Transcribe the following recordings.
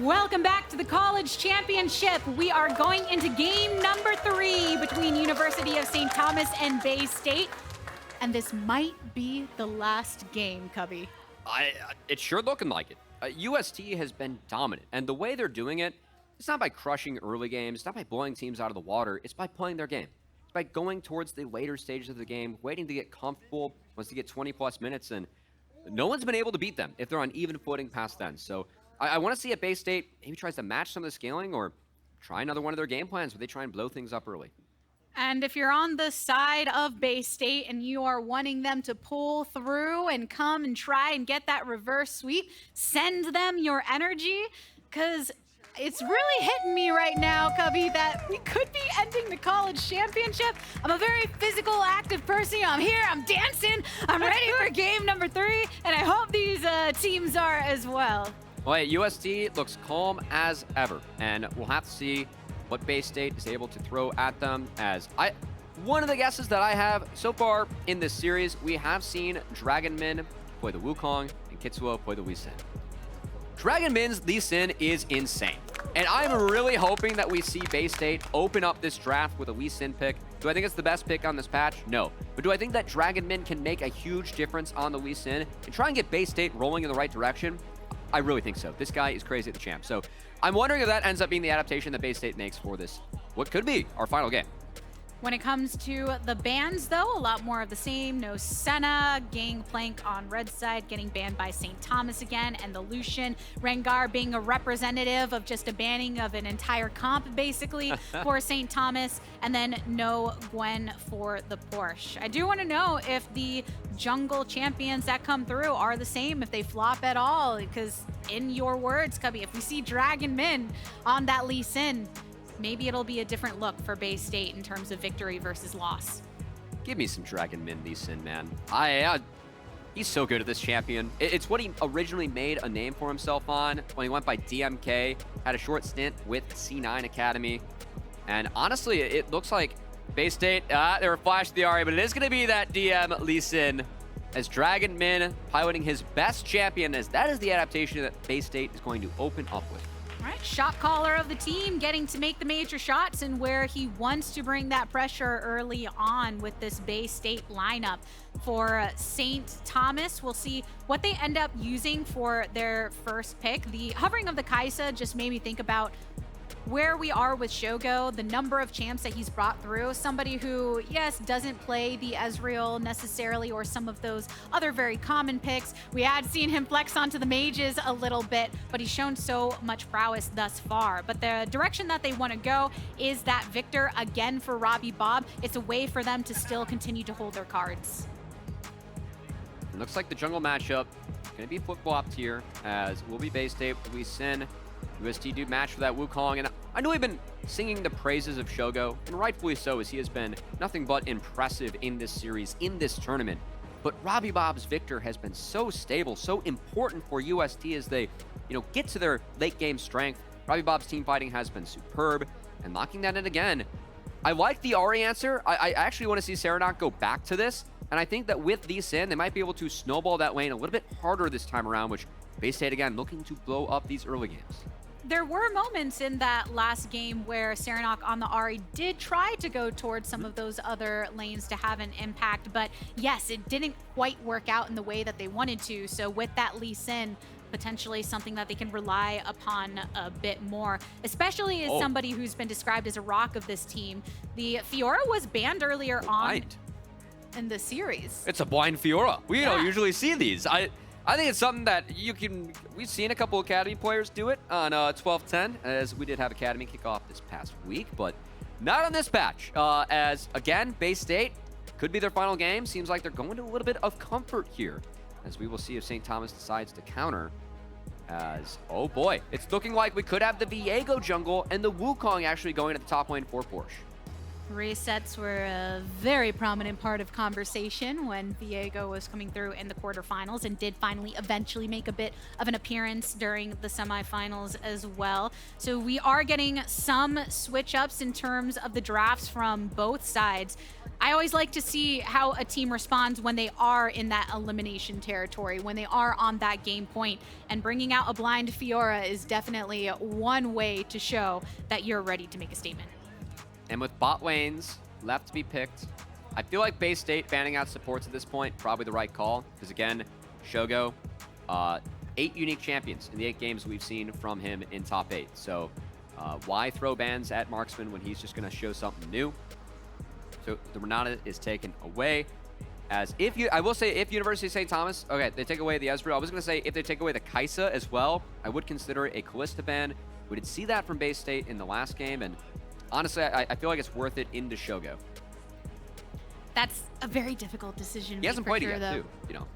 Welcome back to the College Championship. We are going into game number 3 between University of St. Thomas and Bay State. And this might be the last game, Cubby. It's sure looking like it. UST has been dominant, and the way they're doing it, it's not by crushing early games, it's not by blowing teams out of the water, it's by playing their game. It's by going towards the later stages of the game, waiting to get comfortable, once they get 20-plus minutes, and no one's been able to beat them if they're on even footing past then. So I want to see at Bay State maybe tries to match some of the scaling or try another one of their game plans where they try and blow things up early. And if you're on the side of Bay State and you are wanting them to pull through and come and try and get that reverse sweep, send them your energy, because it's really hitting me right now, Cubby, that we could be ending the College Championship. I'm a very physical, active person. I'm here, I'm dancing, I'm ready for game number 3, and I hope these teams are as well. Well, hey, UST looks calm as ever, and we'll have to see what Bay State is able to throw at them. One of the guesses that I have so far in this series, we have seen Dragonmin play the Wukong and Kitzuo play the Lee Sin. Dragonmin's Lee Sin is insane, and I'm really hoping that we see Bay State open up this draft with a Lee Sin pick. Do I think it's the best pick on this patch? No. But do I think that Dragonmin can make a huge difference on the Lee Sin and try and get Bay State rolling in the right direction? I really think so. This guy is crazy at the champ. So I'm wondering if that ends up being the adaptation that Bay State makes for this, what could be our final game. When it comes to the bans, though, a lot more of the same. No Senna, Gangplank on red side, getting banned by St. Thomas again, and the Lucian. Rengar being a representative of just a banning of an entire comp, basically, for St. Thomas, and then no Gwen for the Porsche. I do want to know if the jungle champions that come through are the same, if they flop at all, because in your words, Cubby, if we see Dragonmin on that Lee Sin, maybe it'll be a different look for Bay State in terms of victory versus loss. Give me some Dragonmin Lee Sin, man. He's so good at this champion. It's what he originally made a name for himself on when he went by DMK, had a short stint with C9 Academy. And honestly, it looks like Bay State, they were flashed the Ahri, but it is going to be that DM Lee Sin as Dragonmin piloting his best champion, as that is the adaptation that Bay State is going to open up with. All right, shot caller of the team, getting to make the major shots and where he wants to bring that pressure early on with this Bay State lineup. For St. Thomas, we'll see what they end up using for their first pick. The hovering of the Kaisa just made me think about where we are with Shogo, the number of champs that he's brought through. Somebody who, yes, doesn't play the Ezreal necessarily or some of those other very common picks. We had seen him flex onto the mages a little bit, but he's shown so much prowess thus far. But the direction that they want to go is that Viktor again for RobbyBob. It's a way for them to still continue to hold their cards. It looks like the jungle matchup going to be flip-flopped here, as will be Bay State with Lee Sin. UST do match for that Wukong, and I know we've been singing the praises of Shogo, and rightfully so, as he has been nothing but impressive in this series, in this tournament. But RobbyBob's Viktor has been so stable, so important for UST as they, get to their late game strength. RobbyBob's team fighting has been superb, and locking that in again. I like the Ahri answer. I actually want to see Seranok go back to this, and I think that with Lee Sin, they might be able to snowball that lane a little bit harder this time around, which Bay State, again, looking to blow up these early games. There were moments in that last game where Seranok on the Ahri did try to go towards some of those other lanes to have an impact, but yes, it didn't quite work out in the way that they wanted to. So with that Lee Sin, potentially something that they can rely upon a bit more, especially as somebody who's been described as a rock of this team. The Fiora was banned earlier on in the series. It's a blind Fiora. We don't usually see these. I think it's something that we've seen a couple Academy players do it on 12-10, as we did have Academy kick off this past week, but not on this patch. As, again, Bay State could be their final game. Seems like they're going to a little bit of comfort here, as we will see if St. Thomas decides to counter. As, oh boy, it's looking like we could have the Viego jungle and the Wukong actually going at the top lane for Porsche. Resets were a very prominent part of conversation when Viego was coming through in the quarterfinals and did finally eventually make a bit of an appearance during the semifinals as well. So we are getting some switch ups in terms of the drafts from both sides. I always like to see how a team responds when they are in that elimination territory, when they are on that game point. And bringing out a blind Fiora is definitely one way to show that you're ready to make a statement. And with bot lanes left to be picked, I feel like Bay State banning out supports at this point, probably the right call. Because again, Shogo, 8 unique champions in the 8 games we've seen from him in top 8. So why throw bans at Marksman when he's just going to show something new? So the Renata is taken away. I will say if University of St. Thomas, okay, they take away the Ezreal. I was going to say if they take away the Kaisa as well, I would consider it a Kalista ban. We did see that from Bay State in the last game, and honestly, I feel like it's worth it into Shogo. That's a very difficult decision. He hasn't played it yet, too, you know.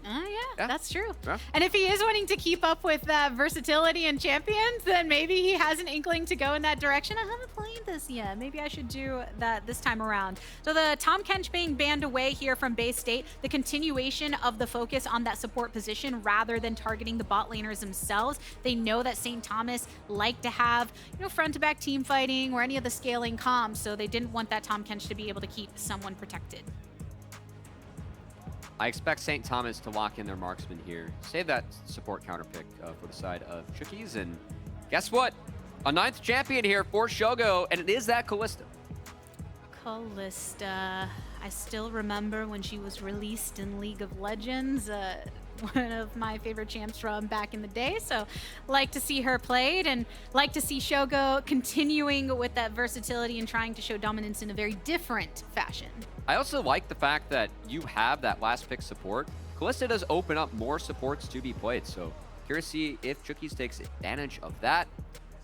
Yeah, that's true. Yeah. And if he is wanting to keep up with versatility and champions, then maybe he has an inkling to go in that direction. I haven't played this yet. Maybe I should do that this time around. So the Tahm Kench being banned away here from Bay State, the continuation of the focus on that support position rather than targeting the bot laners themselves. They know that St. Thomas like to have, front-to-back team fighting or any of the scaling comms, so they didn't want that Tahm Kench to be able to keep someone protected. I expect St. Thomas to lock in their marksman here. Save that support counter pick for the side of Chookies. And guess what? A 9th champion here for Shogo, and it is that Kalista. Kalista. I still remember when she was released in League of Legends. One of my favorite champs from back in the day, so like to see her played and like to see Shogo continuing with that versatility and trying to show dominance in a very different fashion. I also like the fact that you have that last pick support. Kalista does open up more supports to be played, so curious to see if Chookies takes advantage of that.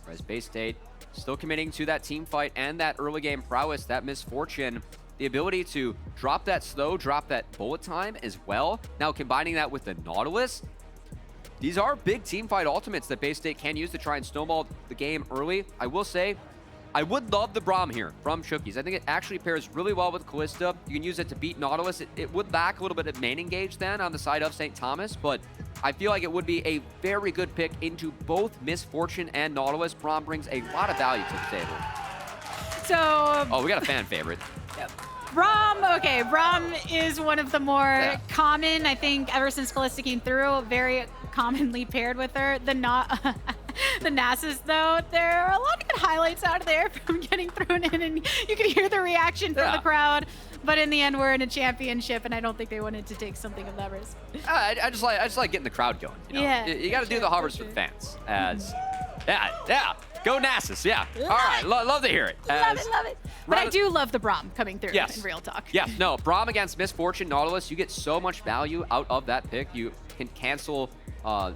Whereas Bay State still committing to that team fight and that early game prowess, that misfortune, the ability to drop that slow, drop that bullet time as well. Now combining that with the Nautilus, these are big team fight ultimates that Bay State can use to try and snowball the game early. I will say, I would love the Braum here from Chookies. I think it actually pairs really well with Kalista. You can use it to beat Nautilus. It would lack a little bit of main engage then on the side of St. Thomas, but I feel like it would be a very good pick into both Misfortune and Nautilus. Braum brings a lot of value to the table. So... Oh, we got a fan favorite. Yep. Braum is one of the more common, I think, ever since Kalista came through, very commonly paired with her. The Nasus, though, there are a lot of good highlights out of there from getting thrown in, and you can hear the reaction from the crowd. But in the end, we're in a championship, and I don't think they wanted to take something of that risk. I just like getting the crowd going. Yeah, you got to do the hovers for the fans. Go Nasus, All right, love to hear it. Love it. But I do love the Braum coming through in real talk. Yes, no, Braum against Misfortune, Nautilus, you get so much value out of that pick. You can cancel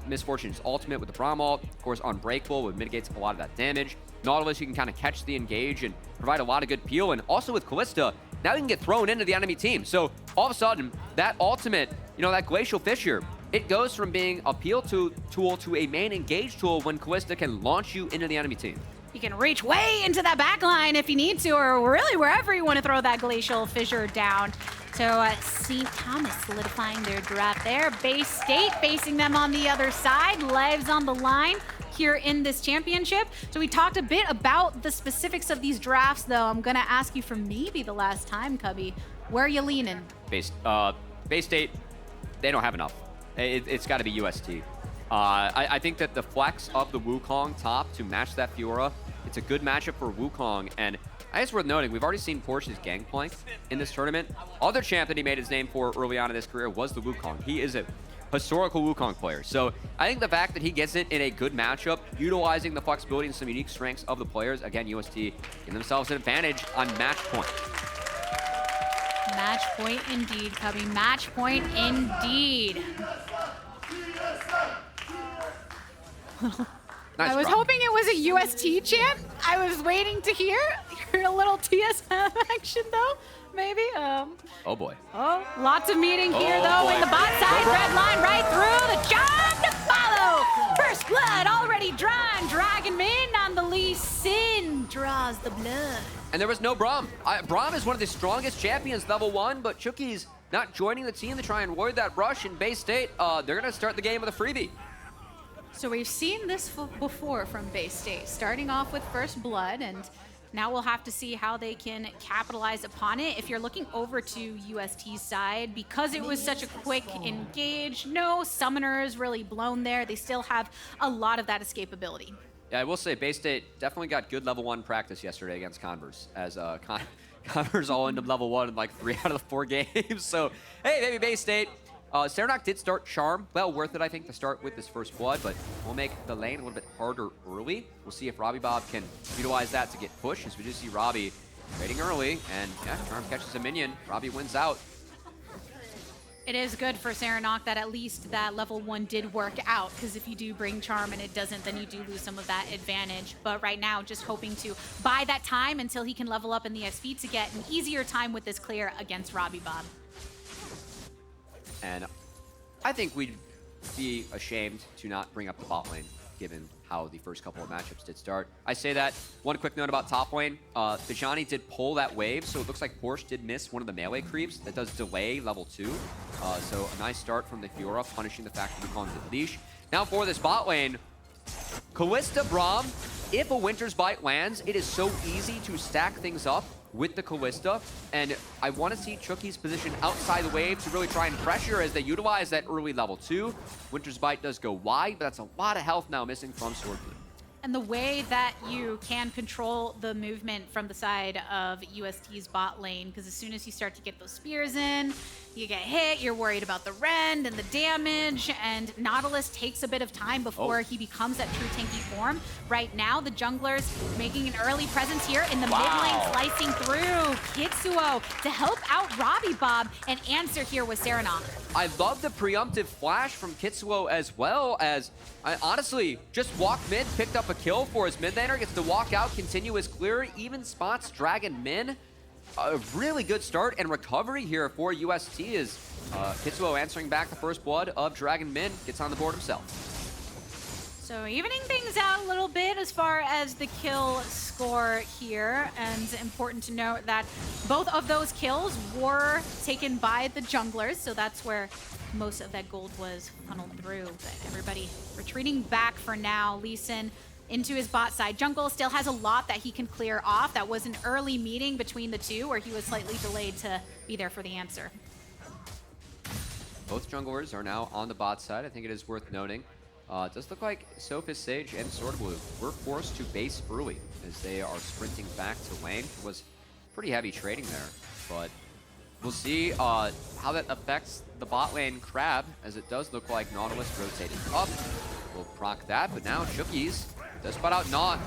Misfortune's ultimate with the Braum ult. Of course, Unbreakable, which mitigates a lot of that damage. Nautilus, you can kind of catch the engage and provide a lot of good peel. And also with Kalista, now you can get thrown into the enemy team. So all of a sudden, that ultimate, that Glacial Fissure, it goes from being a peel tool to a main engage tool when Kalista can launch you into the enemy team. You can reach way into that back line if you need to, or really wherever you want to throw that Glacial Fissure down. So St. Thomas solidifying their draft there. Bay State facing them on the other side. Lives on the line here in this championship. So we talked a bit about the specifics of these drafts, though. I'm going to ask you for maybe the last time, Cubby. Where are you leaning? Bay State, they don't have enough. It's got to be UST. I think that the flex of the Wukong top to match that Fiora, it's a good matchup for Wukong. And I guess worth noting, we've already seen Porsche's Gangplank in this tournament. Other champ that he made his name for early on in his career was the Wukong. He is a historical Wukong player. So I think the fact that he gets it in a good matchup, utilizing the flexibility and some unique strengths of the players, again, UST give themselves an advantage on match point. Match point indeed, Cubby. Match point indeed. Nice I was hoping it was a UST chant. I was waiting to hear a little TSM action, though. Maybe. Oh, boy. Oh, lots of meeting here, though, in the bot side. Red line right through. The job to follow. First blood already drawn. Dragonmin on the Lee Sin draws the blood. And there was no Braum. Braum is one of the strongest champions, level 1, but Chookies not joining the team to try and avoid that rush in Bay State. They're going to start the game with a freebie. So we've seen this before from Bay State, starting off with first blood, and Now we'll have to see how they can capitalize upon it. If you're looking over to UST's side, because it was such a quick engage, no summoners really blown there. They still have a lot of that escapability. Yeah, I will say Bay State definitely got good level 1 practice yesterday against Converse, as Converse all ended up level 1 in like 3 out of the 4 games. So, hey, maybe Bay State. Seranok did start Charm. Well worth it, I think, to start with this first blood, but we'll make the lane a little bit harder early. We'll see if RobbyBob can utilize that to get pushed, as we do see Robbie trading early, and yeah, Charm catches a minion. Robbie wins out. It is good for Seranok that at least that level 1 did work out, because if you do bring Charm and it doesn't, then you do lose some of that advantage. But right now, just hoping to buy that time until he can level up in the XP to get an easier time with this clear against RobbyBob. And I think we'd be ashamed to not bring up the bot lane, given how the first couple of matchups did start. I say that. One quick note about top lane. Bejjaniii did pull that wave, so it looks like Porsche did miss one of the melee creeps. That does delay level 2. So a nice start from the Fiora, punishing the fact that Wukong's at leash. Now for this bot lane, Kalista, Braum, if a Winter's Bite lands, it is so easy to stack things up with the Kalista, and I want to see Chookies position outside the wave to really try and pressure as they utilize that early level 2. Winter's Bite does go wide, but that's a lot of health now missing from Swordblue. And the way that you can control the movement from the side of UST's bot lane, because as soon as you start to get those spears in, you get hit, you're worried about the rend and the damage, and Nautilus takes a bit of time before he becomes that true tanky form. Right now, the junglers making an early presence here in the mid lane, slicing through. Kitzuo to help out RobbyBob and answer here with Seranok. I love the preemptive flash from Kitzuo as well, as I honestly just walked mid, picked up a kill for his mid laner, gets to walk out, continue his clear, even spots Dragonmin. A really good start and recovery here for UST is Kitzuo answering back the first blood of Dragonmin, gets on the board himself. So evening things out a little bit as far as the kill score here, and important to note that both of those kills were taken by the junglers, so that's where most of that gold was funneled through. But everybody retreating back for now. Lee Sin into his bot side. Jungle still has a lot that he can clear off. That was an early meeting between the two where he was slightly delayed to be there for the answer. Both junglers are now on the bot side. I think it is worth noting. It does look like SophistSage and Swordblue were forced to base early as they are sprinting back to lane. It was pretty heavy trading there, but we'll see how that affects the bot lane Crab, as it does look like Nautilus rotating up. We'll proc that, but now Chookies does spot out Naut.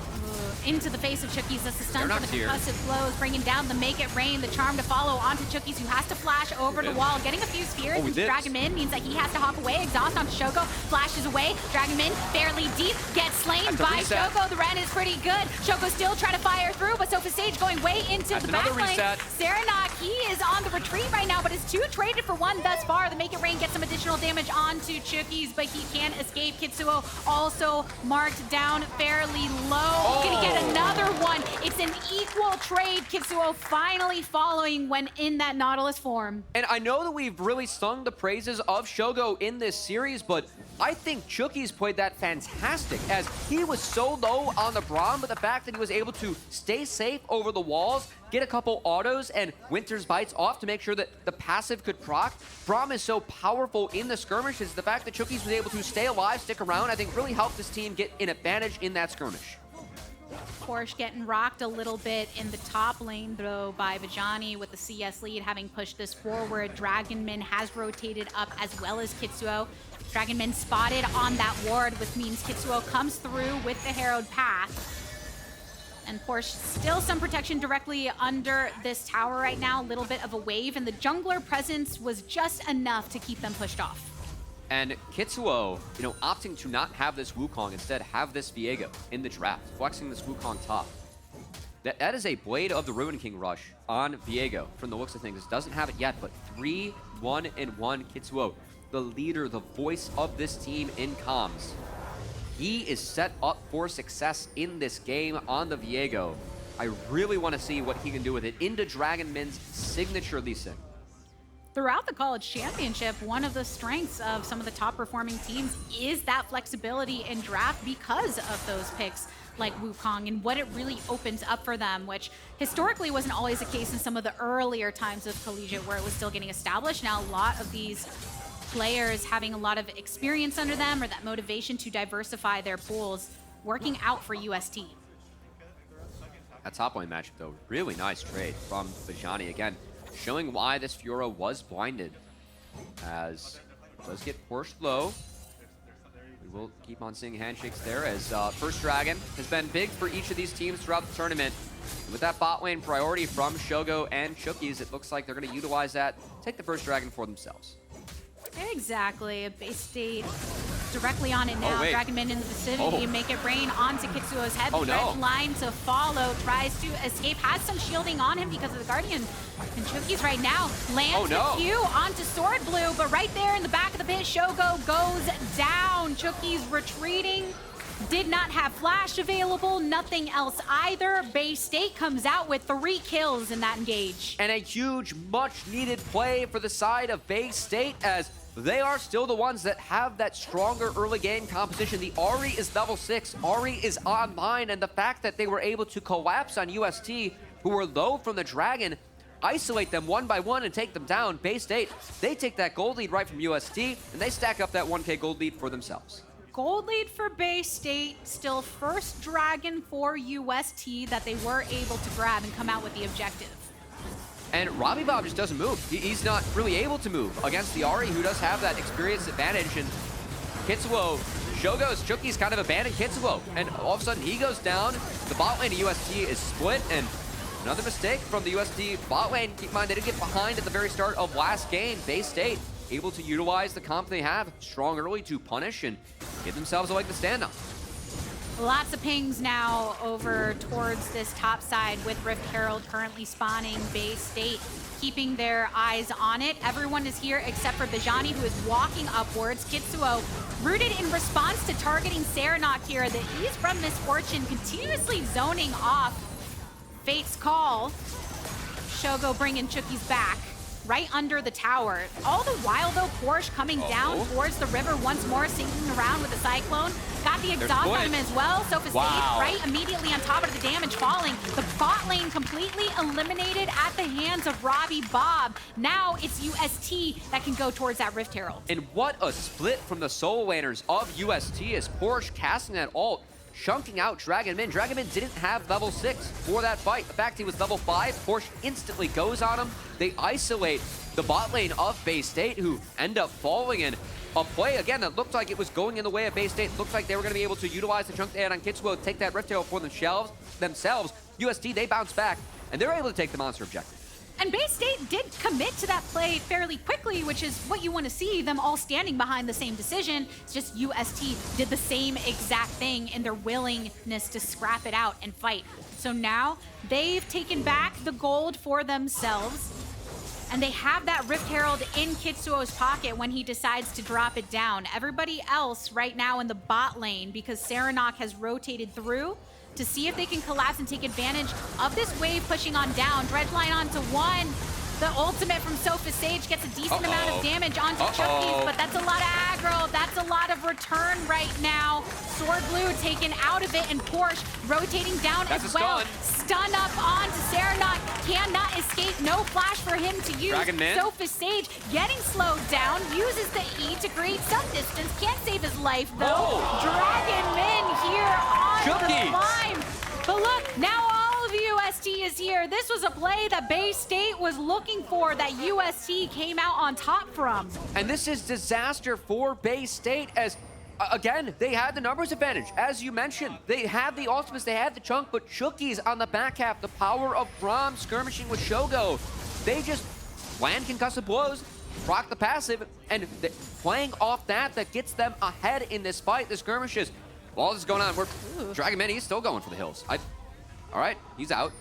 Into the face of Chookies. That's the stun for the concussive blows, bringing down the Make It Rain, the charm to follow onto Chookies, who has to flash over the wall. Getting a few spears into Dragonmin means that he has to hop away. Exhaust onto Shogo, flashes away. Dragonmin fairly deep, gets slain by Shogo. The Ren is pretty good. Shogo still trying to fire through, but SophistSage going way into the back lane. Seranok, he is on the retreat right now, but is 2 traded for 1 thus far. The Make It Rain gets some additional damage onto Chookies, but he can escape. Kitzuo also marked down fairly low. Gonna get another one. It's an equal trade. Kitzuo finally following when in that Nautilus form. And I know that we've really sung the praises of Shogo in this series, but I think Chookies played that fantastic, as he was so low on the Braum, but the fact that he was able to stay safe over the walls, get a couple autos and Winter's Bites off to make sure that the passive could proc. Braum is so powerful in the skirmishes. The fact that Chookies was able to stay alive, stick around, I think really helped this team get an advantage in that skirmish. Porsche getting rocked a little bit in the top lane, though, by Bejjaniii with the CS lead, having pushed this forward. Dragonmin has rotated up as well as Kitzuo. Dragonmin spotted on that ward, which means Kitzuo comes through with the Harrowed Path. And Porsche still some protection directly under this tower right now. A little bit of a wave, and the jungler presence was just enough to keep them pushed off. And Kitzuo, opting to not have this Wukong, instead have this Viego in the draft, flexing this Wukong top. That is a Blade of the Ruin King rush on Viego from the looks of things. It doesn't have it yet, but 3-1-1 Kitzuo, the leader, the voice of this team in comms. He is set up for success in this game on the Viego. I really want to see what he can do with it into Dragonmin's signature Lee Sin. Throughout the college championship, one of the strengths of some of the top performing teams is that flexibility in draft because of those picks like Wukong and what it really opens up for them, which historically wasn't always the case in some of the earlier times of Collegiate where it was still getting established. Now a lot of these players having a lot of experience under them or that motivation to diversify their pools working out for UST. That top lane matchup, though, really nice trade from Bejjaniii. Again, showing why this Fiora was blinded. As it does get forced low. We will keep on seeing handshakes there as first dragon has been big for each of these teams throughout the tournament. And with that bot lane priority from Shogo and Chookies, it looks like they're going to utilize that, take the first dragon for themselves. Exactly. A base state directly on it now. Dragonmin in the vicinity. Make it rain onto Kitzuo's head. Red line to follow. Tries to escape. Has some shielding on him because of the Guardian. And Chookies right now lands the Q onto Swordblue. But right there in the back of the pit, Shogo goes down. Chookies retreating. Did not have flash available. Nothing else either. Bay State comes out with 3 kills in that engage. And a huge, much-needed play for the side of Bay State as they are still the ones that have that stronger early game composition. The Ahri is level 6. Ahri is online, and the fact that they were able to collapse on UST, who were low from the Dragon, isolate them one by one and take them down. Bay State, they take that gold lead right from UST, and they stack up that 1K gold lead for themselves. Gold lead for Bay State, still first dragon for UST that they were able to grab and come out with the objective. And RobbyBob just doesn't move. He's not really able to move against the Ahri, who does have that experience advantage. And Kitzuo, Shogo's Chookies kind of abandoned Kitzuo. And all of a sudden he goes down. The bot lane of UST is split. And another mistake from the UST bot lane. Keep in mind, they did get behind at the very start of last game. Bay State able to utilize the comp they have strong early to punish and give themselves a leg to stand on. Lots of pings now over towards this top side with Rift Herald currently spawning. Bay State keeping their eyes on it. Everyone is here except for Bejjaniii, who is walking upwards. Kitzuo rooted in response to targeting Seranok here. The Ease from Misfortune continuously zoning off Fate's Call. Shogo bringing Chookies back right under the tower. All the while, though, Porsche coming down towards the river once more, sinking around with the Cyclone. Got the exhaust on him as well. SophistSage right immediately on top of the damage falling. The bot lane completely eliminated at the hands of RobbyBob. Now it's UST that can go towards that Rift Herald. And what a split from the solo laners of UST as Porsche casting that ult, chunking out Dragonmin. Dragonmin didn't have level 6 for that fight. In fact, he was level 5. Porsche instantly goes on him. They isolate the bot lane of Bay State, who end up falling in a play, again, that looked like it was going in the way of Bay State. Looked like they were going to be able to utilize the chunk they had on Kitzuo, take that Rift Herald for themselves. UST, they bounce back, and they're able to take the monster objective. And Bay State did commit to that play fairly quickly, which is what you want to see, them all standing behind the same decision. It's just UST did the same exact thing in their willingness to scrap it out and fight. So now they've taken back the gold for themselves, and they have that Rift Herald in Kitzuo's pocket when he decides to drop it down. Everybody else right now in the bot lane, because Seranok has rotated through to see if they can collapse and take advantage of this wave pushing on down. Dredgeline onto 1. The ultimate from SophistSage gets a decent amount of damage onto Chookies, but that's a lot of aggro. That's a lot of return right now. Swordblue taken out of it, and Porsche rotating down as well. Stun up onto Seranok. Cannot escape. No flash for him to use. SophistSage getting slowed down. Uses the E to create some distance. Can't save his life, though. Dragonmin here on the climb. But look, now all of UST is here. This was a play that Bay State was looking for, that UST came out on top from. And this is disaster for Bay State as, again, they had the numbers advantage. As you mentioned, they had the ultimates, they had the chunk, but Chookies on the back half, the power of Braum skirmishing with Shogo, they just land concussive blows, proc the passive, and playing off that gets them ahead in this fight, the skirmishes. While this is going on, Dragonmin, he's still going for the hills. All right, he's out.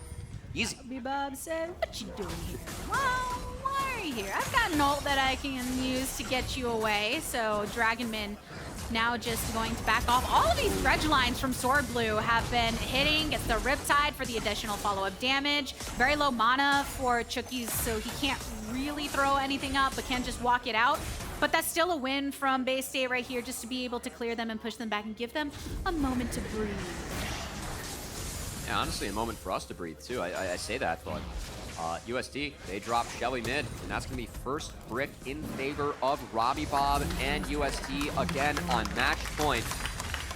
Easy. RobbyBob said, what you doing here? Well, why are you here? I've got an ult that I can use to get you away. So Dragonmin now just going to back off. All of these dredge lines from Swordblue have been hitting. Gets the Riptide for the additional follow-up damage. Very low mana for Chookies, so he can't really throw anything up, but can just walk it out. But that's still a win from Bay State right here, just to be able to clear them and push them back and give them a moment to breathe. Yeah, honestly, a moment for us to breathe, too. I say that, but UST, they drop Shelly mid, and that's going to be first brick in favor of RobbyBob and UST again on match point.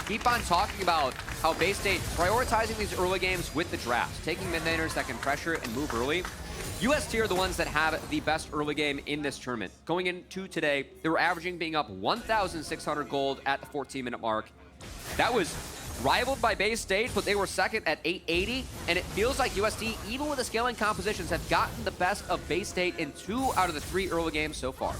Keep on talking about how Bay State prioritizing these early games with the drafts, taking mid laners that can pressure and move early. UST are the ones that have the best early game in this tournament. Going into today, they were averaging being up 1,600 gold at the 14-minute mark. That was rivaled by Bay State, but they were second at 880, and it feels like UST, even with the scaling compositions, have gotten the best of Bay State in 2 out of the 3 early games so far.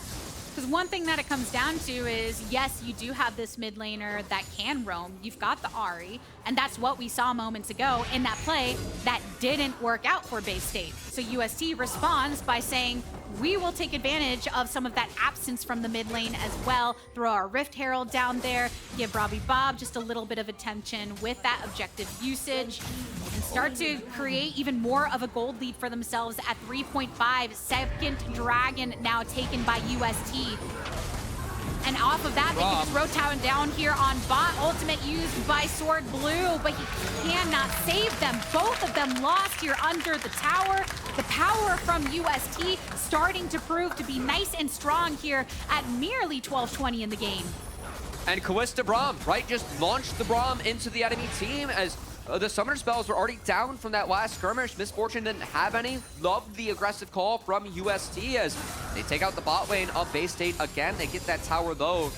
Because one thing that it comes down to is, yes, you do have this mid laner that can roam. You've got the Ahri, and that's what we saw moments ago in that play that didn't work out for Bay State. So UST responds by saying, we will take advantage of some of that absence from the mid lane as well. Throw our Rift Herald down there, give RobbyBob just a little bit of attention with that objective usage, and start to create even more of a gold lead for themselves at 3.5. Second dragon now taken by UST. And off of that, they can just rotate down here on bot. Ultimate used by Swordblue, but he cannot save them. Both of them lost here under the tower. The power from UST starting to prove to be nice and strong here at merely 12:20 in the game. And Kalista Braum, right, just launched the Braum into the enemy team as the summoner spells were already down from that last skirmish. Misfortune didn't have any. Loved the aggressive call from UST as they take out the bot lane of Bay State again. They get that tower low.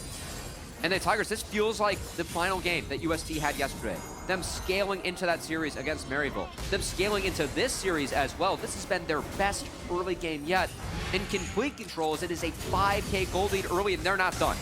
And the Tigers, this feels like the final game that UST had yesterday. Them scaling into that series against Maryville. Them scaling into this series as well. This has been their best early game yet. In complete control as it is a 5K gold lead early and they're not done.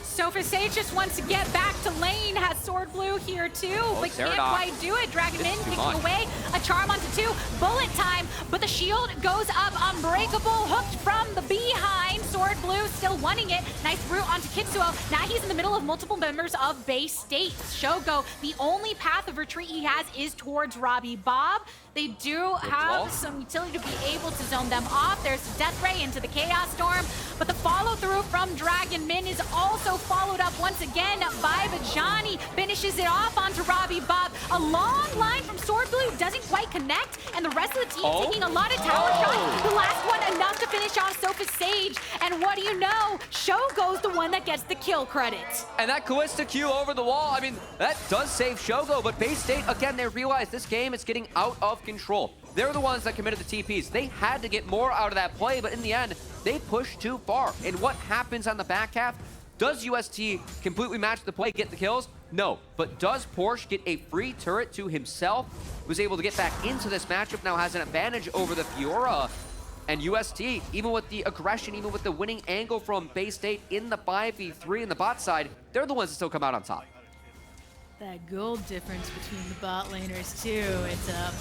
SophistSage just wants to get back to lane, has Swordblue here too, but can't quite do it. Dragonmin kicking away, a charm onto 2, bullet time, but the shield goes up, unbreakable, hooked from the behind. Swordblue still wanting it, nice route onto Kitzuo. Now he's in the middle of multiple members of Bay State. Shogo, the only path of retreat he has is towards RobbyBob. They do have some utility to be able to zone them off. There's Death Ray into the Chaos Storm, but the follow through from Dragonmin is also followed up once again by Bejjaniii. Finishes it off onto RobbyBob. A long line from Swordblue doesn't quite connect, and the rest of the team taking a lot of tower shots. The last one enough to finish off SophistSage, and what do you know? Shogo's the one that gets the kill credit. And that Kalista Q over the wall, I mean, that does save Shogo, but Bay State, again, they realize this game is getting out of control. They're the ones that committed the TPs. They had to get more out of that play, but in the end, they pushed too far. And what happens on the back half? Does UST completely match the play, get the kills? No. But does Porsche get a free turret to himself? Was able to get back into this matchup, now has an advantage over the Fiora. And UST, even with the aggression, even with the winning angle from Bay State in the 5v3 in the bot side, they're the ones that still come out on top. That gold difference between the bot laners too, it's a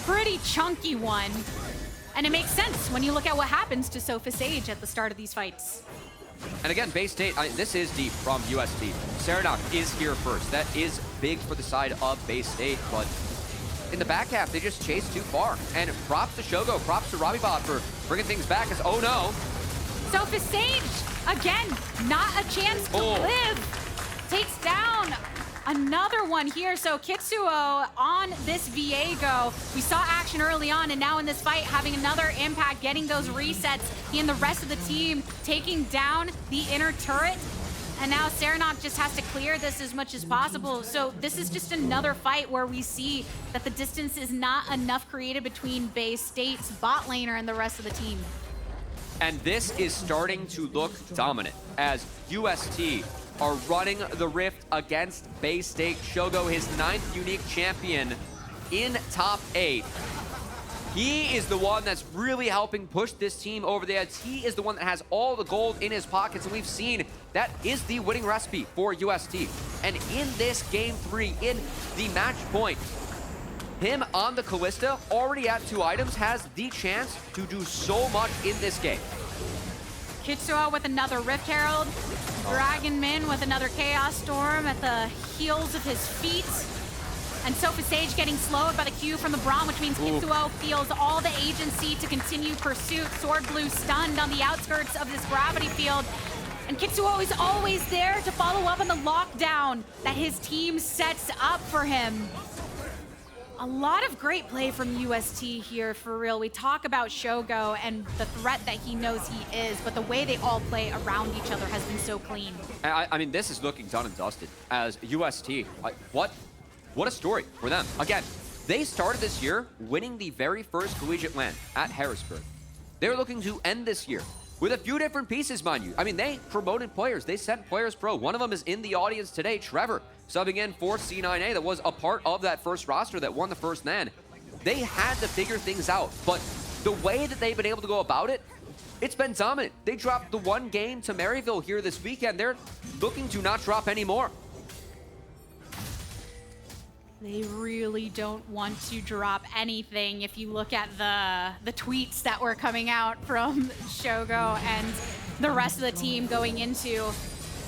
pretty chunky one. And it makes sense when you look at what happens to SophistSage at the start of these fights. And again, Bay State, this is deep from UST. Seranok is here first. That is big for the side of Bay State, but in the back half, they just chased too far. And props to Shogo, props to RobbyBob for bringing things back as, oh no. SophistSage, again, not a chance to live. Takes down another one here. So Kitzuo on this Viego. We saw action early on, and now in this fight, having another impact, getting those resets. He and the rest of the team taking down the inner turret. And now Seranok just has to clear this as much as possible. So this is just another fight where we see that the distance is not enough created between Bay State's bot laner and the rest of the team. And this is starting to look dominant as UST are running the rift against Bay State. Shogo, his 9th unique champion in top 8. He is the one that's really helping push this team over the edge. He is the one that has all the gold in his pockets, and we've seen that is the winning recipe for UST. And in this game 3, in the match point, him on the Kalista, already at 2 items, has the chance to do so much in this game. Kitzuo with another Rift Herald. Dragonmin with another Chaos Storm at the heels of his feet. And SophistSage getting slowed by the Q from the Braum, which means Kitzuo feels all the agency to continue pursuit. Swordblue stunned on the outskirts of this gravity field. And Kitzuo is always there to follow up on the lockdown that his team sets up for him. A lot of great play from UST here, for real. We talk about Shogo and the threat that he knows he is, but the way they all play around each other has been so clean. I mean, this is looking done and dusted as UST. Like, what a story for them. Again, they started this year winning the very first collegiate LAN at Harrisburg. They're looking to end this year with a few different pieces, mind you. I mean, they promoted players. They sent players pro. One of them is in the audience today, Trevor, subbing in for C9A that was a part of that first roster that won the first LAN. They had to figure things out, but the way that they've been able to go about it, it's been dominant. They dropped the one game to Maryville here this weekend. They're looking to not drop any more. They really don't want to drop anything. If you look at the tweets that were coming out from Shogo and the rest of the team going into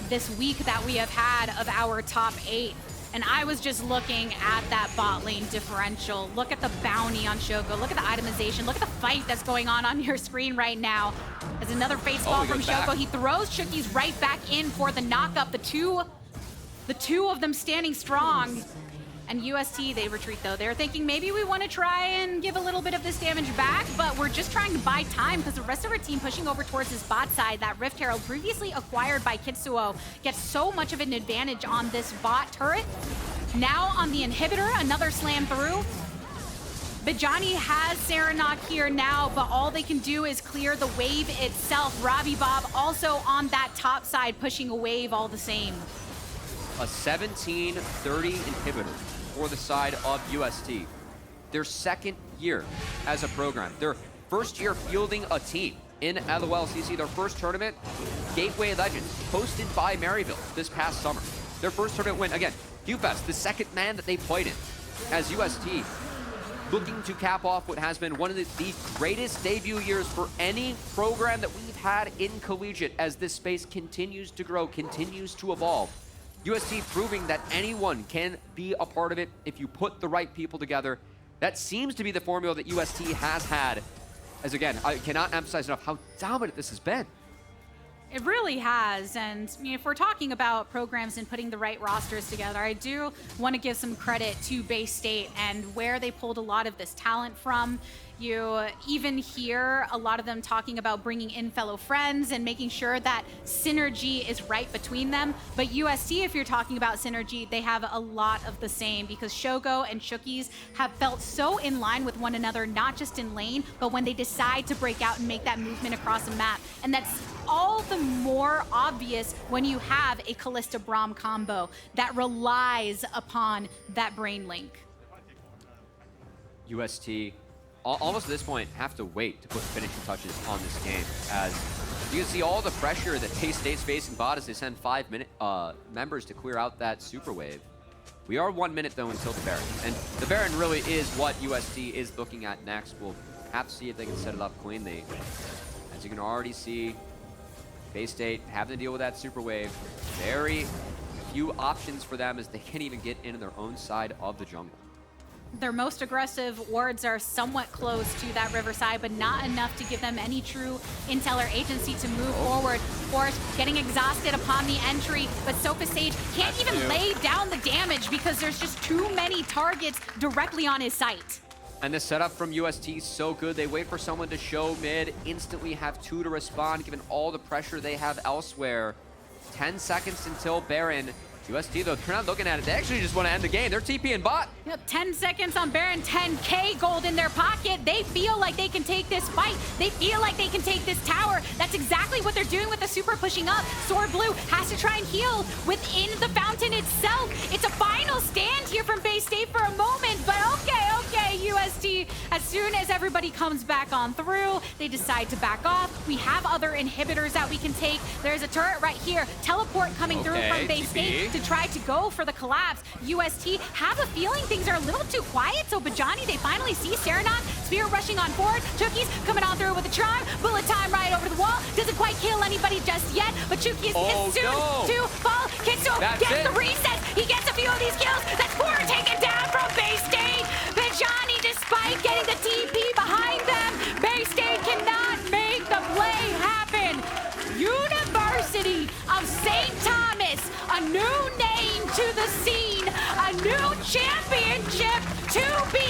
this week that we have had of our top 8. And I was just looking at that bot lane differential. Look at the bounty on Shogo. Look at the itemization. Look at the fight that's going on your screen right now. As another face fall from Shogo. He throws Chookies right back in for the knockup. The two of them standing strong. And UST, they retreat though. They're thinking maybe we want to try and give a little bit of this damage back, but we're just trying to buy time because the rest of our team pushing over towards his bot side. That Rift Herald previously acquired by Kitzuo gets so much of an advantage on this bot turret. Now on the inhibitor, another slam through. Bejjaniii has Seranok here now, but all they can do is clear the wave itself. RobbyBob also on that top side pushing a wave all the same. A 17-30 inhibitor for the side of UST. Their second year as a program. Their first year fielding a team in LOLCC. Their first tournament, Gateway Legends, hosted by Maryville this past summer. Their first tournament win, again, QFest, the second man that they played in as UST, looking to cap off what has been one of the greatest debut years for any program that we've had in collegiate as this space continues to grow, continues to evolve. UST proving that anyone can be a part of it if you put the right people together. That seems to be the formula that UST has had. As again, I cannot emphasize enough how dominant this has been. It really has, and if we're talking about programs and putting the right rosters together, I do want to give some credit to Bay State and where they pulled a lot of this talent from. You even hear a lot of them talking about bringing in fellow friends and making sure that synergy is right between them. But UST, if you're talking about synergy, they have a lot of the same because Shogo and Chookies have felt so in line with one another, not just in lane, but when they decide to break out and make that movement across a map. And that's all the more obvious when you have a Kalista Braum combo that relies upon that brain link. UST, almost at this point, have to wait to put finishing touches on this game, as you can see all the pressure that Bay State's facing bot as they send 5 members to clear out that super wave. We are 1 minute though until the Baron, and the Baron really is what UST is looking at next. We'll have to see if they can set it up cleanly. As you can already see, Bay State having to deal with that super wave. Very few options for them as they can't even get into their own side of the jungle. Their most aggressive wards are somewhat close to that riverside, but not enough to give them any true intel or agency to move forward. Porsche getting exhausted upon the entry, but SophistSage can't even lay down the damage because there's just too many targets directly on his sight. And the setup from UST is so good. They wait for someone to show mid, instantly have 2 to respond, given all the pressure they have elsewhere. 10 seconds until Baron. UST, though, they're not looking at it. They actually just want to end the game. They're TP and bot. Yep, 10 seconds on Baron, 10K gold in their pocket. They feel like they can take this fight. They feel like they can take this tower. That's exactly what they're doing with the super pushing up. Swordblue has to try and heal within the fountain itself. It's a final stand here from Bay State for a moment, but okay, UST, as soon as everybody comes back on through, they decide to back off. We have other inhibitors that we can take. There's a turret right here. Teleport coming through from Bay State to try to go for the collapse. UST have a feeling things are a little too quiet, so Bejjaniii, they finally see Seranok. Spear rushing on forward. Chookies coming on through with a charm. Bullet time right over the wall. Doesn't quite kill anybody just yet, but Chookies is soon to fall. Kitzuo gets the reset. He gets a few of these kills. That's 4 taken down from Bay State. Bejjaniii, despite getting the TP behind them, Bay State cannot make the play happen. University of St. Thomas, a new name to the scene, a new championship to be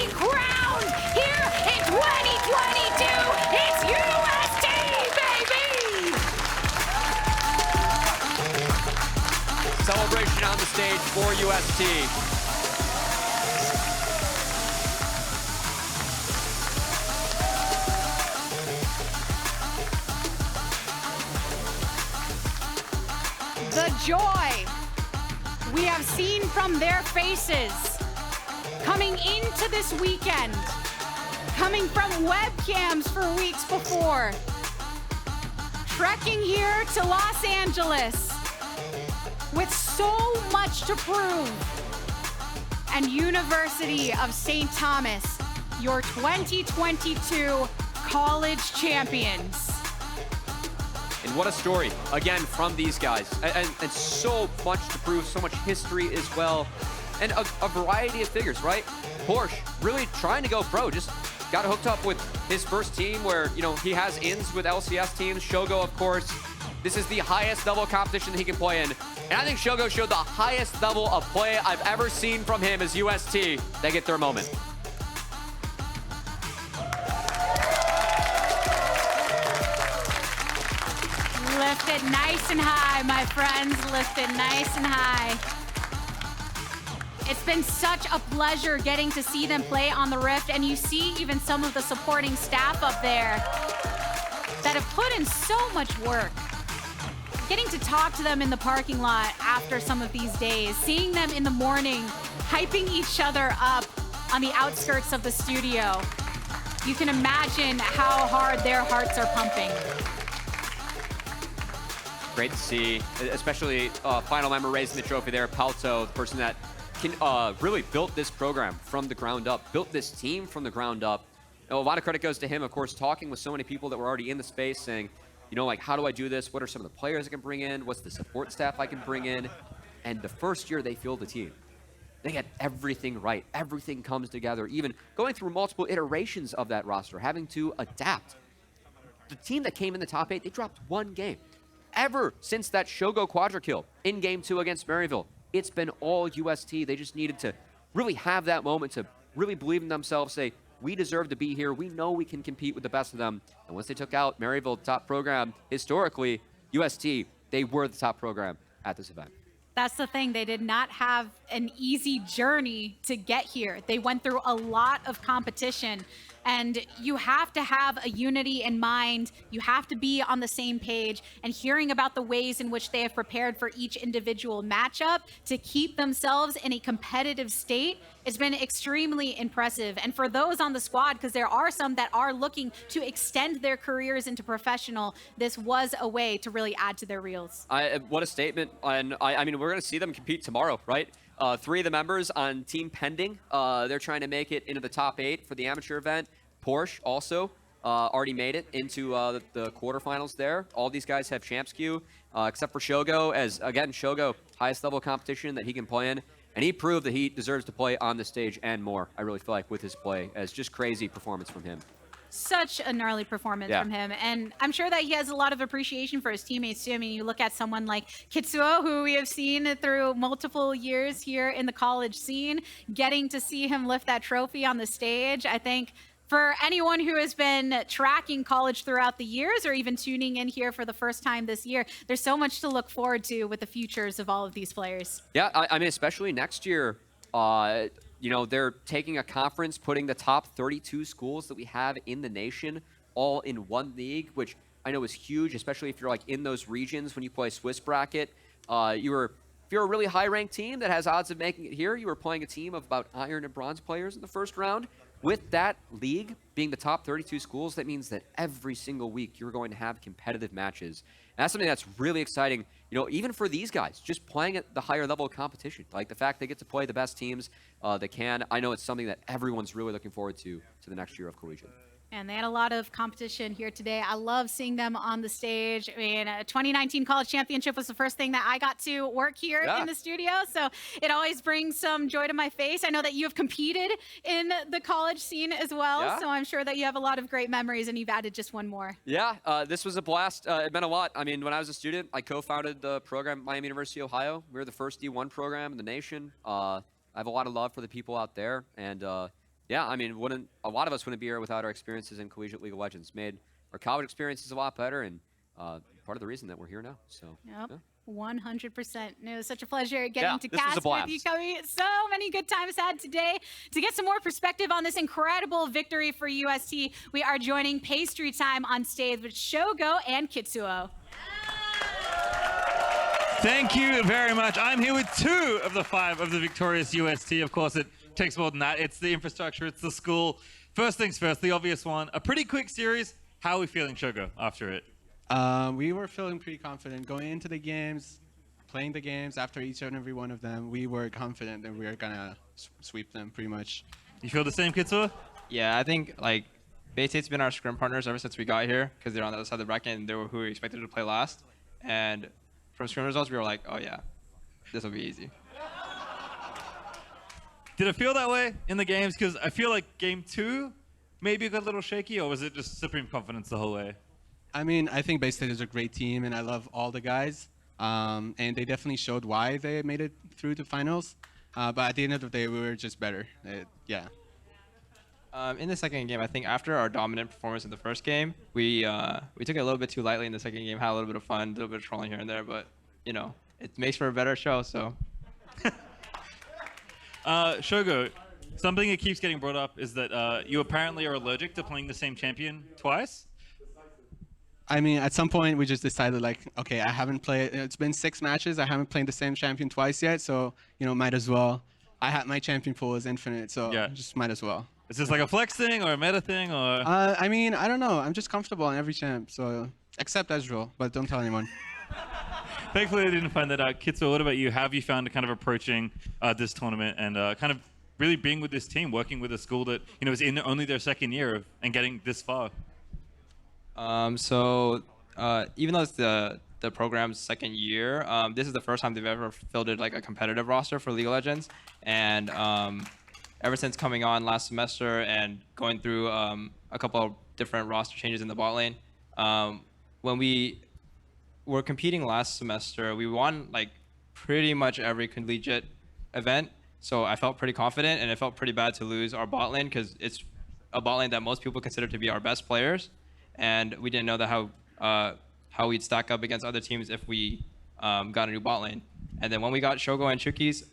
UST. The joy we have seen from their faces coming into this weekend, coming from webcams for weeks before, trekking here to Los Angeles with so much to prove. And University of St. Thomas, your 2022 college champions. And what a story, again, from these guys. And so much to prove, so much history as well. And a variety of figures, right? Porsche really trying to go pro, just got hooked up with his first team where, you know, he has ins with LCS teams. Shogo, of course, this is the highest level of competition that he can play in. And I think Shogo showed the highest level of play I've ever seen from him as UST. They get their moment. Lift it nice and high, my friends. Lift it nice and high. It's been such a pleasure getting to see them play on the Rift, and you see even some of the supporting staff up there that have put in so much work. Getting to talk to them in the parking lot after some of these days, seeing them in the morning, hyping each other up on the outskirts of the studio. You can imagine how hard their hearts are pumping. Great to see, especially final member raising the trophy there, Palto, the person that can really built this program from the ground up, built this team from the ground up. You know, a lot of credit goes to him, of course, talking with so many people that were already in the space, saying, you know, like, how do I do this? What are some of the players I can bring in? What's the support staff I can bring in? And the first year they filled the team, they get everything right. Everything comes together, even going through multiple iterations of that roster, having to adapt. The team that came in the top 8, they dropped one game. Ever since that Shogo quadra kill in Game 2 against Maryville, it's been all UST. They just needed to really have that moment to really believe in themselves, say, we deserve to be here. We know we can compete with the best of them. And once they took out Maryville, the top program, historically, UST, they were the top program at this event. That's the thing. They did not have an easy journey to get here. They went through a lot of competition. And you have to have a unity in mind. You have to be on the same page, and hearing about the ways in which they have prepared for each individual matchup to keep themselves in a competitive state, it's been extremely impressive. And for those on the squad, because there are some that are looking to extend their careers into professional, this was a way to really add to their reels. What a statement. And I mean, we're going to see them compete tomorrow, right? 3 of the members on Team Pending, they're trying to make it into the top 8 for the amateur event. Porsche also already made it into the quarterfinals there. All these guys have champs queue, except for Shogo, as, again, Shogo, highest level competition that he can play in. And he proved that he deserves to play on the stage and more, I really feel like, with his play, as just crazy performance from him. Such a gnarly performance from him. And I'm sure that he has a lot of appreciation for his teammates too. I mean, you look at someone like Kitzuo, who we have seen through multiple years here in the college scene, getting to see him lift that trophy on the stage. I think for anyone who has been tracking college throughout the years, or even tuning in here for the first time this year, there's so much to look forward to with the futures of all of these players. Yeah, I mean, especially next year, you know, they're taking a conference, putting the top 32 schools that we have in the nation all in one league, which I know is huge, especially if you're like in those regions when you play Swiss bracket. If you're a really high-ranked team that has odds of making it here, you were playing a team of about iron and bronze players in the first round. With that league being the top 32 schools, that means that every single week you're going to have competitive matches. And that's something that's really exciting, you know, even for these guys, just playing at the higher level of competition. Like the fact they get to play the best teams they can. I know it's something that everyone's really looking forward to the next year of collegiate. And they had a lot of competition here today. I love seeing them on the stage. I mean, 2019 College Championship was the first thing that I got to work here in the studio. So it always brings some joy to my face. I know that you have competed in the college scene as well. Yeah. So I'm sure that you have a lot of great memories, and you've added just one more. Yeah, this was a blast. It meant a lot. I mean, when I was a student, I co-founded the program at Miami University, Ohio. We were the first D1 program in the nation. I have a lot of love for the people out there. And yeah, I mean, a lot of us wouldn't be here without our experiences in Collegiate League of Legends. Made our college experiences a lot better, and part of the reason that we're here now. So, yeah. 100%. It was such a pleasure getting to this was a cast with you, blast. Cubby. So many good times had today. To get some more perspective on this incredible victory for UST, we are joining Pastry Time on stage with Shogo and Kitzuo. Thank you very much. I'm here with 2 of the 5 of the victorious UST. Of course, it takes more than that. It's the infrastructure, it's the school. First things first, the obvious one. A pretty quick series. How are we feeling, Shogo, after it? We were feeling pretty confident going into the games, playing the games after each and every one of them. We were confident that we were gonna sweep them pretty much. You feel the same, Kitzuo? Yeah, I think like Baystate's been our scrim partners ever since we got here because they're on the other side of the bracket and they were who we expected to play last. And from scrim results, we were like, oh yeah, this will be easy. Did it feel that way in the games? Because I feel like game 2 maybe got a little shaky, or was it just supreme confidence the whole way? I mean, I think Baystate is a great team, and I love all the guys. And they definitely showed why they made it through to finals. But at the end of the day, we were just better. Yeah. In the second game, I think after our dominant performance in the first game, we took it a little bit too lightly in the second game, had a little bit of fun, a little bit of trolling here and there, but you know, it makes for a better show, so. Shogo, something that keeps getting brought up is that you apparently are allergic to playing the same champion twice? I mean, at some point, we just decided, like, okay, I haven't played, it's been 6 matches, I haven't played the same champion twice yet, so, you know, might as well. My champion pool is infinite, so Yeah. just might as well. Is this like a flex thing or a meta thing, or? I mean, I don't know. I'm just comfortable on every champ, so except Ezreal, but don't tell anyone. Thankfully, I didn't find that out. Kitzuo, what about you? How have you found kind of approaching this tournament and kind of really being with this team, working with a school that, you know, is in only their second year and getting this far? So even though it's the program's second year, this is the first time they've ever fielded like a competitive roster for League of Legends, and ever since coming on last semester and going through a couple of different roster changes in the bot lane, when we were competing last semester, we won like pretty much every collegiate event. So I felt pretty confident, and it felt pretty bad to lose our bot lane because it's a bot lane that most people consider to be our best players, and we didn't know that how we'd stack up against other teams if we got a new bot lane. And then when we got Shogo and Chookies,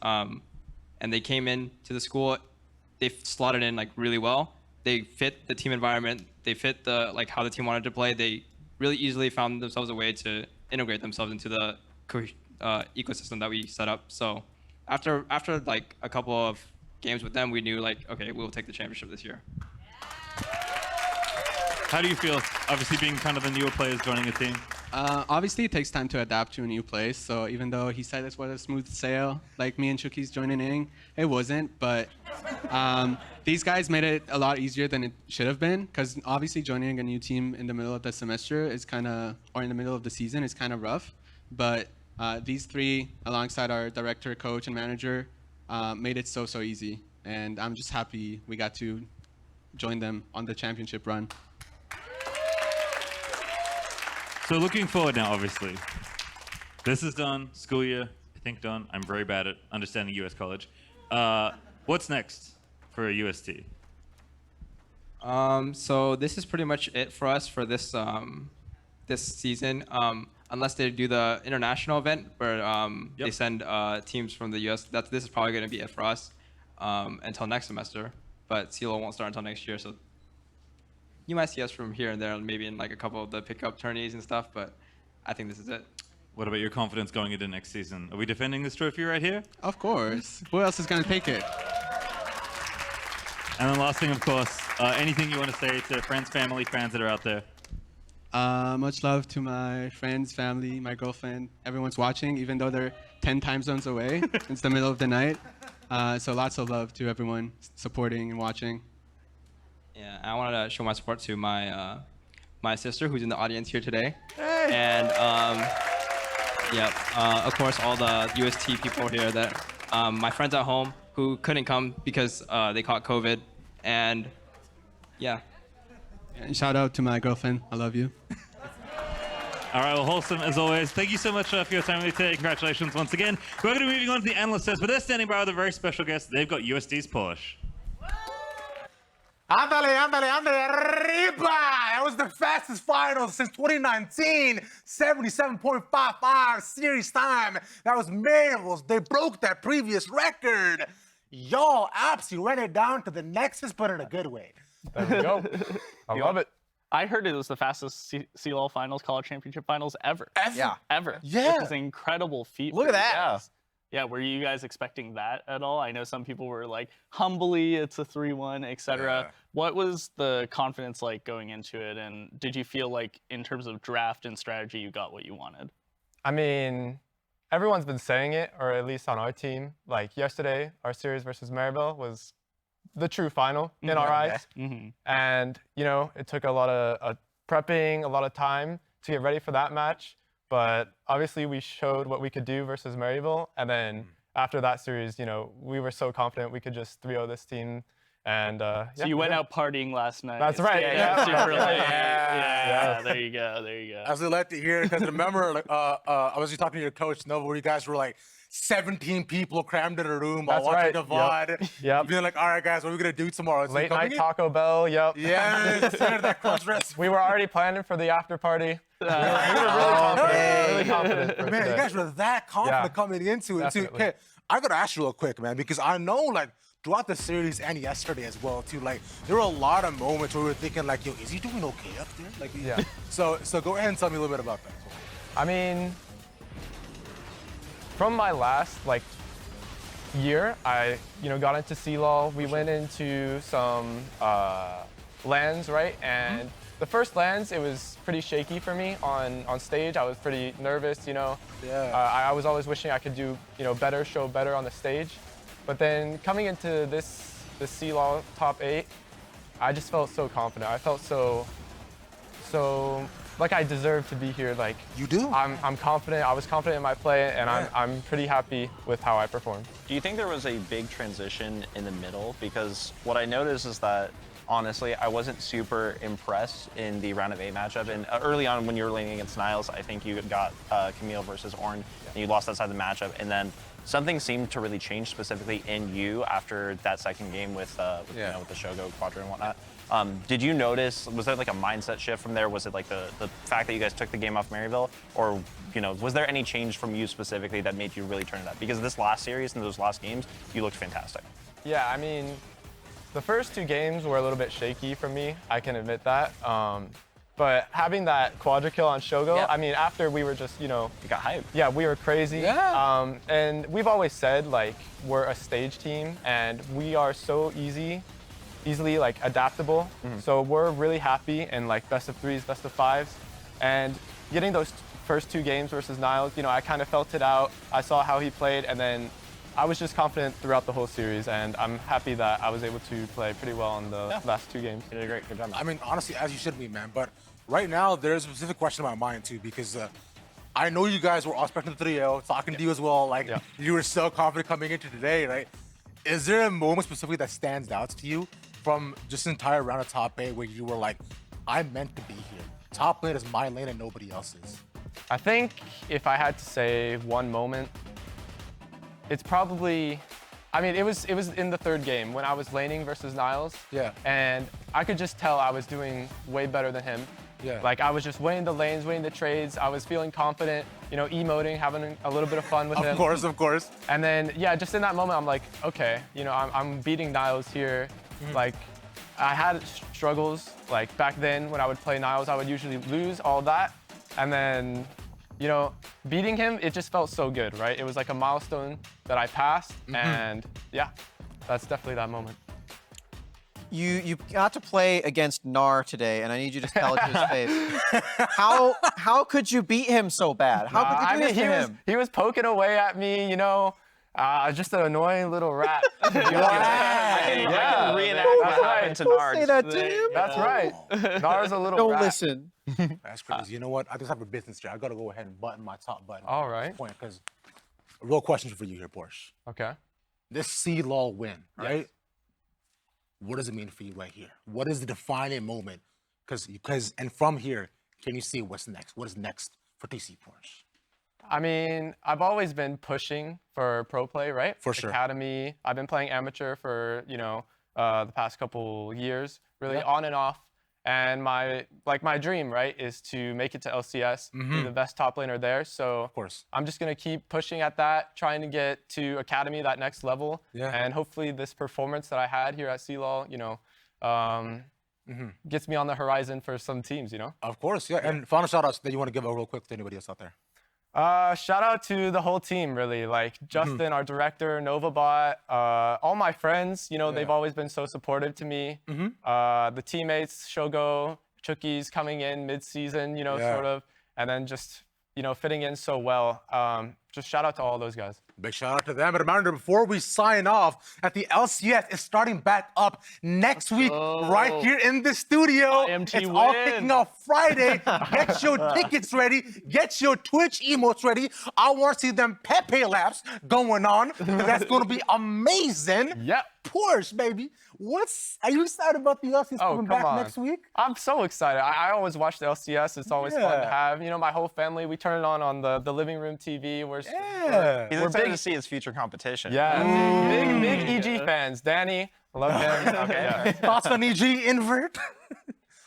and they came in to the school, they slotted in like really well. They fit the team environment. They fit the like how the team wanted to play. They really easily found themselves a way to integrate themselves into the ecosystem that we set up. So after like a couple of games with them, we knew like, okay, we'll take the championship this year. How do you feel, obviously being kind of the newer players joining a team? Obviously, it takes time to adapt to a new place. So even though he said this was a smooth sail, like me and Chookies joining in, it wasn't. But these guys made it a lot easier than it should have been. Because obviously joining a new team in the middle of the semester is kind of, or in the middle of the season is kind of rough. But these 3, alongside our director, coach, and manager, made it so easy. And I'm just happy we got to join them on the championship run. So looking forward now, obviously. This is done. School year, I think done. I'm very bad at understanding US college. What's next for UST? So this is pretty much it for us for this this season. Unless they do the international event where they send teams from the US. This is probably going to be it for us until next semester. But CLO won't start until next year, so you might see us from here and there, maybe in like a couple of the pickup tourneys and stuff, but I think this is it. What about your confidence going into next season? Are we defending this trophy right here? Of course. Who else is going to take it? And then last thing, of course, anything you want to say to friends, family, fans that are out there? Much love to my friends, family, my girlfriend. Everyone's watching, even though they're 10 time zones away. It's the middle of the night. So lots of love to everyone supporting and watching. Yeah, I wanted to show my support to my my sister who's in the audience here today. Hey. And of course all the UST people here that my friends at home who couldn't come because they caught COVID, and yeah. And shout out to my girlfriend. I love you. All right, well, wholesome as always. Thank you so much for your time today. Congratulations once again. We're going to be moving on to the analyst test, but they're standing by with a very special guest. They've got UST Esports. Ándale, ándale, ándale, arriba! That was the fastest final since 2019. 77.55 series time. That was Marvels. They broke that previous record. Y'all absolutely ran it down to the Nexus, but in a good way. There we go. I love it. I heard it was the fastest CLOL finals, college championship finals ever. Yeah. Ever. Yeah. Which is an incredible feat. Look for at you that. guys. Yeah, were you guys expecting that at all? I know some people were like, humbly, it's a 3-1, etc. Yeah. What was the confidence like going into it? And did you feel like, in terms of draft and strategy, you got what you wanted? I mean, everyone's been saying it, or at least on our team. Like yesterday, our series versus Maryville was the true final in our eyes. And, you know, it took a lot of prepping, a lot of time to get ready for that match. But obviously we showed what we could do versus Maryville. And then after that series, you know, we were so confident we could just 3-0 this team. And so you went out partying last night. That's right. Yeah, super late. Yeah. There you go. There you go. I was glad to hear, because remember, like, I was just talking to your coach, Nova, where you guys were like 17 people crammed in a room while That's watching right. the VOD. Yep. Being like, all right, guys, what are we going to do tomorrow? Is he Late night coming in? Taco Bell, yep. Yes, that crunch recipe. We were already planning for the after party. We were really confident. Really confident. for Man, you today. guys were that confident Yeah. coming into it, too. Definitely. Okay, I got to ask you real quick, man, because I know, like, throughout the series and yesterday as well, too, like, there were a lot of moments where we were thinking, like, yo, is he doing okay up there? Like, Yeah. So go ahead and tell me a little bit about that. I mean, from my last year, I got into CLOL. We went into some lands, right? And the first lands, it was pretty shaky for me on stage. I was pretty nervous, you know. Yeah. I was always wishing I could do better, show better on the stage. But then coming into the CLOL top 8, I just felt so confident. I felt so like I deserved to be here. Like You do? I'm confident. I was confident in my play, and Yeah. I'm pretty happy with how I performed. Do you think there was a big transition in the middle? Because what I noticed is that, honestly, I wasn't super impressed in the round of 8 matchup. And early on, when you were laning against Niles, I think you got Camille versus Ornn, and you lost that side of the matchup. And then something seemed to really change specifically in you after that second game with the Shogo quadrant and whatnot. Did you notice, was there like a mindset shift from there? Was it like the fact that you guys took the game off Maryville? Or, was there any change from you specifically that made you really turn it up? Because this last series and those last games, you looked fantastic. Yeah, I mean, the first 2 games were a little bit shaky for me. I can admit that. But having that quadra kill on Shogo, Yeah. I mean, after we were just, You got hyped. yeah, we were crazy. Yeah. And we've always said, like, we're a stage team, and we are so easily like adaptable. So we're really happy in like best of 3s, best of 5s, and getting those first 2 games versus Niles, I kind of felt it out. I saw how he played, and then I was just confident throughout the whole series, and I'm happy that I was able to play pretty well on the last 2 games. You did great. Good job. I mean, honestly, as you should be, man. But right now, there's a specific question in my mind, too, because I know you guys were all expecting the 3-0, talking to you as well. Like, you were so confident coming into today, right? Is there a moment specifically that stands out to you from just the entire round of top 8 where you were like, I'm meant to be here. Top lane is my lane and nobody else's? I think if I had to say one moment, it's probably, I mean, it was in the 3rd game when I was laning versus Niles. Yeah. And I could just tell I was doing way better than him. Yeah. Like I was just winning the lanes, winning the trades. I was feeling confident, emoting, having a little bit of fun with him. Of course. And then, yeah, just in that moment, I'm like, okay, I'm beating Niles here. Like, I had struggles, like back then when I would play Niles, I would usually lose all that. And then, beating him, it just felt so good, right? It was like a milestone that I passed, and yeah, that's definitely that moment. You got to play against Gnar today, and I need you to tell it to his face. How could you beat him so bad? How could you do this to him? He was poking away at me, just an annoying little rat. I can reenact what happened to Gnar. Say that to him. That's right. Gnar's a little Don't rat. listen. That's crazy. You know what? I just have a business here. I got to go ahead and button my top button. All right. Because a real question for you here, Porsche. Okay. This CLOL win, right? What does it mean for you right here? What is the defining moment? Because and from here, can you see what's next? What is next for TC Porsche? I mean, I've always been pushing for pro play, right? For sure. Academy. I've been playing amateur for, the past couple years, really on and off. And my dream, right, is to make it to LCS, be the best top laner there. So Of course. I'm just gonna keep pushing at that, trying to get to Academy, that next level. Yeah. And hopefully this performance that I had here at CLOL, you know, gets me on the horizon for some teams, you know? Of course, yeah. And final shout outs that you want to give a real quick to anybody else out there. Shout out to the whole team, really. Like Justin, our director, NovaBot, all my friends, you know, they've always been so supportive to me. The teammates, Shogo, Chookies coming in mid-season, you know, sort of, and then just, you know, fitting in so well. Just shout out to all those guys. Big shout out to them. And reminder, before we sign off, that the LCS is starting back up next week, right here in the studio. It's all kicking off Friday. Get your tickets ready. Get your Twitch emotes ready. I want to see them Pepe laps going on. That's going to be amazing. Yep. Porsche, baby. Are you excited about the LCS coming back next week? I'm so excited. I always watch the LCS. It's always fun to have. You know, my whole family, we turn it on the living room TV. He's excited to see his future competition. Yeah, big EG fans. Danny, love him. Thoughts on EG invert?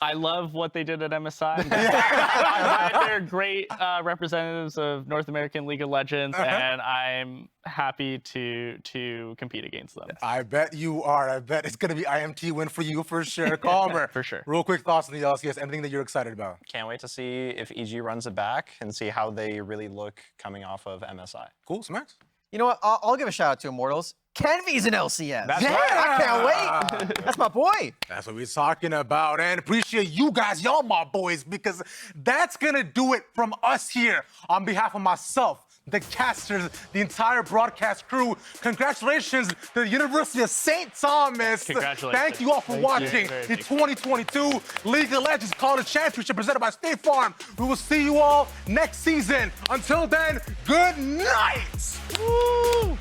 I love what they did at MSI. I'm glad they're great representatives of North American League of Legends, and I'm happy to compete against them. I bet you are. I bet it's going to be IMT win for you for sure. Calmer. For sure. Real quick thoughts on the LCS. Anything that you're excited about? Can't wait to see if EG runs it back and see how they really look coming off of MSI. Cool, Smacks? You know what? I'll give a shout out to Immortals. Kenvy's an LCS. That's right. I can't wait. That's my boy. That's what we're talking about. And appreciate you guys. Y'all my boys, because that's going to do it from us here on behalf of myself, the casters, the entire broadcast crew. Congratulations to the University of St. Thomas. Congratulations. Thank you all for watching the 2022 League of Legends College Championship presented by State Farm. We will see you all next season. Until then, good night. Woo!